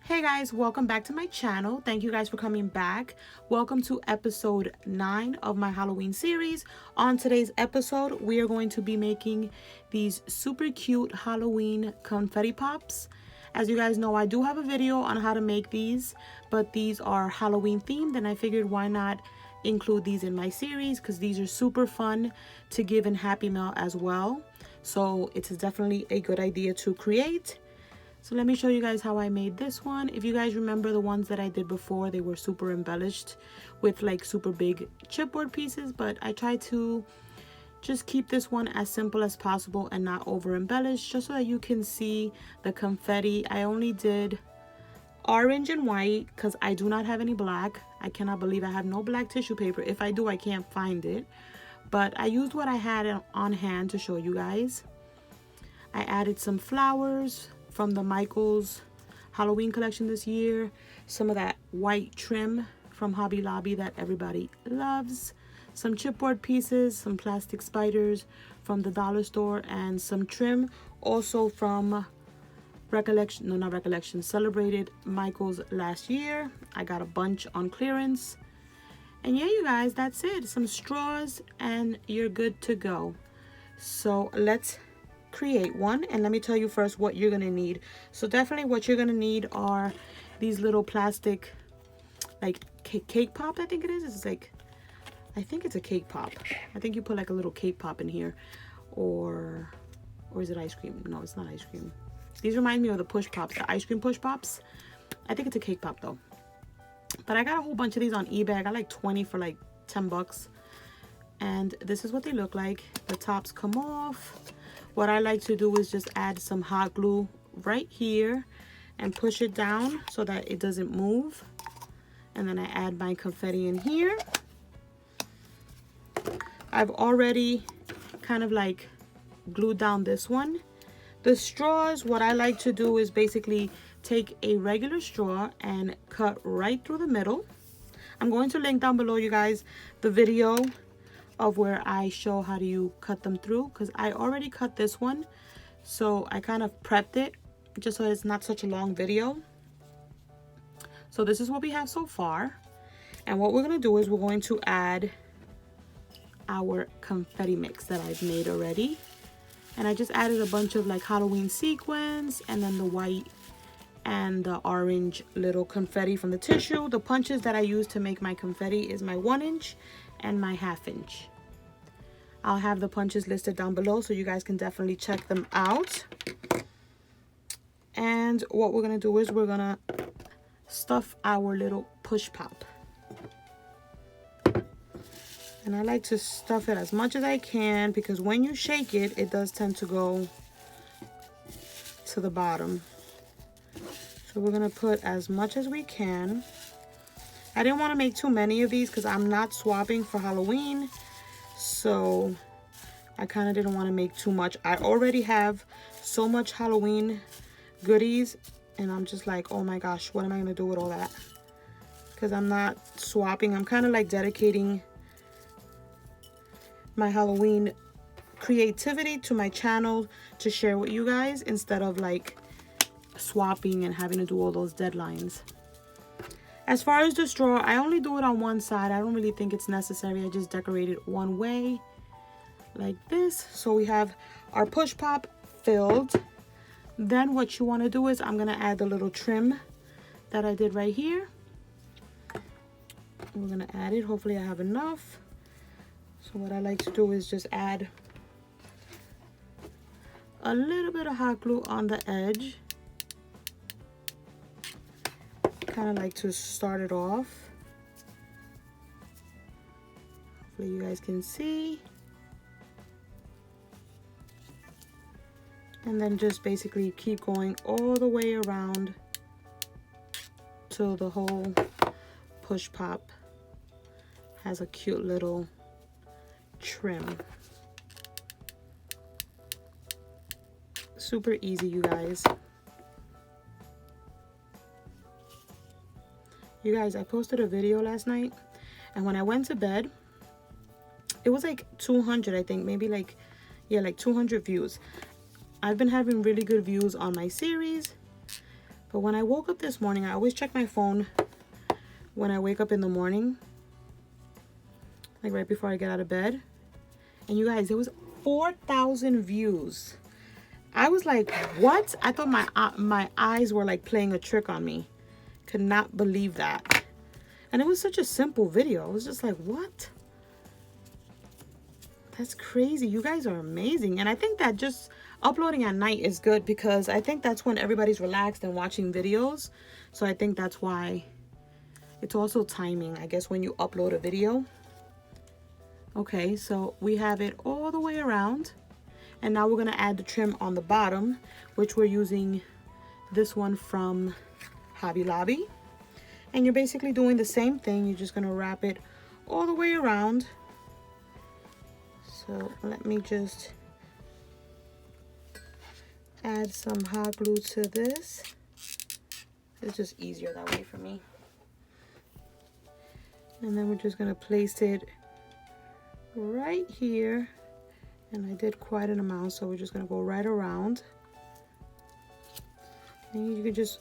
Hey guys, welcome back to my channel. Thank you guys for coming back. Welcome to episode 9 of my Halloween series. On today's episode, we are going to be making these super cute Halloween confetti pops. As you guys know, I do have a video on how to make these, but these are Halloween themed, and I figured why not include these in my series because these are super fun to give in Happy Meal as well. So it's definitely a good idea to create. So let me show you guys how I made this one. If you guys remember the ones that I did before, they were super embellished with like super big chipboard pieces, but I tried to just keep this one as simple as possible and not over embellished, just so that you can see the confetti. I only did orange and white because I do not have any black. I cannot believe I have no black tissue paper. If I do, I can't find it, but I used what I had on hand to show you guys. I added some flowers from the Michaels Halloween collection this year, some of that white trim from Hobby Lobby that everybody loves, some chipboard pieces, some plastic spiders from the dollar store, and some trim also from Celebrated Michaels last year. I got a bunch on clearance. And yeah, you guys, that's it. Some straws and you're good to go. So let's create one, and let me tell you first what you're gonna need. So definitely what you're gonna need are these little plastic like cake pop. I think it is. It's like, I think it's a cake pop. I think you put like a little cake pop in here, or is it ice cream? No, it's not ice cream. These remind me of the push pops, the ice cream push pops. I think it's a cake pop though. But I got a whole bunch of these on eBay. I got like 20 for like 10 bucks. And this is what they look like. The tops come off. What I like to do is just add some hot glue right here and push it down so that it doesn't move. And then I add my confetti in here. I've already kind of like glued down this one. The straws, what I like to do is basically take a regular straw and cut right through the middle. I'm going to link down below, you guys, the video of where I show how do you cut them through, because I already cut this one, so I kind of prepped it just so it's not such a long video. So this is what we have so far, and what we're going to do is we're going to add our confetti mix that I've made already. And I just added a bunch of like Halloween sequins, and then the white and the orange little confetti from the tissue. The punches that I use to make my confetti is my 1-inch and my 1/2 inch. I'll have the punches listed down below so you guys can definitely check them out. And what we're gonna do is we're gonna stuff our little push pop. And I like to stuff it as much as I can, because when you shake it, it does tend to go to the bottom. So we're gonna put as much as we can. I didn't want to make too many of these because I'm not swapping for Halloween, so I kind of didn't want to make too much. I already have so much Halloween goodies, and I'm just like, oh my gosh, what am I gonna do with all that? Because I'm not swapping. I'm kind of like dedicating my Halloween creativity to my channel to share with you guys, instead of like swapping and having to do all those deadlines. As far as the straw, I only do it on one side. I don't really think it's necessary. I just decorate it one way like this. So we have our push pop filled. Then what you want to do is I'm going to add the little trim that I did right here. We're going to add it. Hopefully I have enough. So what I like to do is just add a little bit of hot glue on the edge. Kind of like to start it off. Hopefully you guys can see. And then just basically keep going all the way around till the whole push pop has a cute little trim. Super easy, you guys. You guys, I posted a video last night, and when I went to bed, it was like 200, I think, maybe like, yeah, like 200 views. I've been having really good views on my series, But when I woke up this morning, I always check my phone when I wake up in the morning, like right before I get out of bed. And you guys, there was 4,000 views. I was like, what? I thought my eyes were like playing a trick on me. Could not believe that. And it was such a simple video. I was just like, what? That's crazy. You guys are amazing. And I think that just uploading at night is good because I think that's when everybody's relaxed and watching videos. So I think that's why. It's also timing, I guess, when you upload a video. Okay, so we have it all the way around. And now we're going to add the trim on the bottom, which we're using this one from Hobby Lobby. And you're basically doing the same thing. You're just going to wrap it all the way around. So let me just add some hot glue to this. It's just easier that way for me. And then we're just going to place it right here. And I did quite an amount, so we're just going to go right around. And you can just,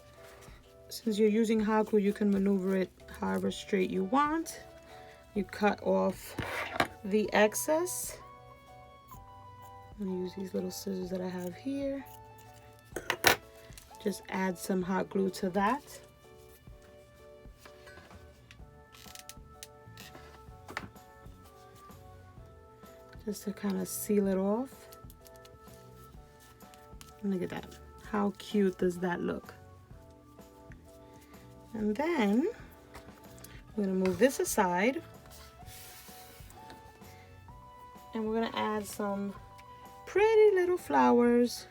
since you're using hot glue, you can maneuver it however straight you want. You cut off the excess. I'm going to use these little scissors that I have here. Just add some hot glue to that. Just to kind of seal it off. And look at that. How cute does that look? And then we're going to move this aside. And we're going to add some pretty little flowers.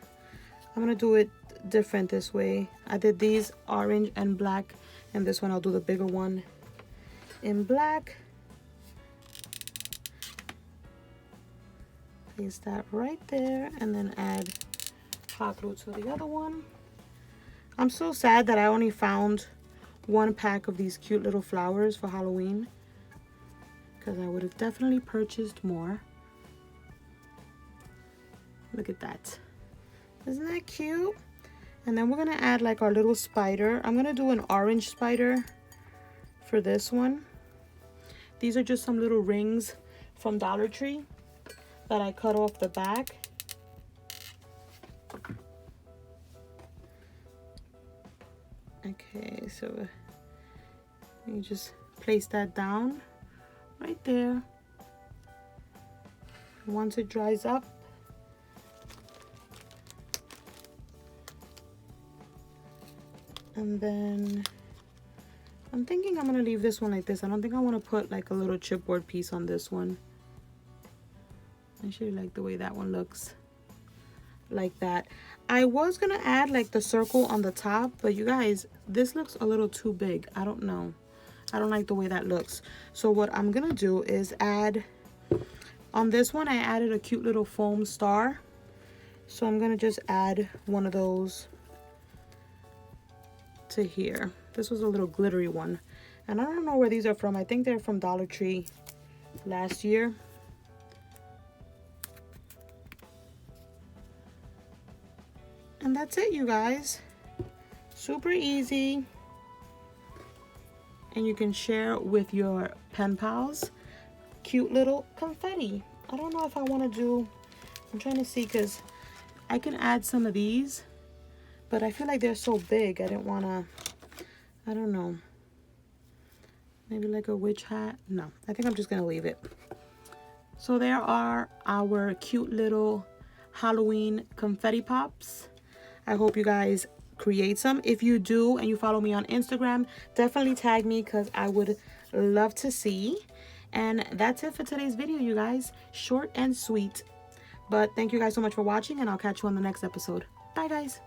I'm going to do it different this way. I did these orange and black. And this one I'll do the bigger one in black. Place that right there and then add hot glue to the other one. I'm so sad that I only found one pack of these cute little flowers for Halloween, because I would have definitely purchased more. Look at that. Isn't that cute? And then we're gonna add like our little spider. I'm gonna do an orange spider for this one. These are just some little rings from Dollar Tree that I cut off the back. Okay, so you just place that down right there. Once it dries up, and then I'm thinking I'm gonna leave this one like this. I don't think I want to put like a little chipboard piece on this one. I actually like the way that one looks, like that. I was gonna add like the circle on the top, but you guys, this looks a little too big. I don't know. I don't like the way that looks. So what I'm gonna do is add, on this one I added a cute little foam star. So I'm gonna just add one of those to here. This was a little glittery one. And I don't know where these are from. I think they're from Dollar Tree last year. And that's it, you guys. Super easy. And you can share with your pen pals. Cute little confetti. I don't know if I want to do, I'm trying to see, because I can add some of these, but I feel like they're so big. I didn't want to, I don't know. Maybe like a witch hat. No, I think I'm just going to leave it. So there are our cute little Halloween confetti pops. I hope you guys create some. If you do and you follow me on Instagram, definitely tag me because I would love to see. And that's it for today's video, you guys. Short and sweet. But thank you guys so much for watching, and I'll catch you on the next episode. Bye, guys.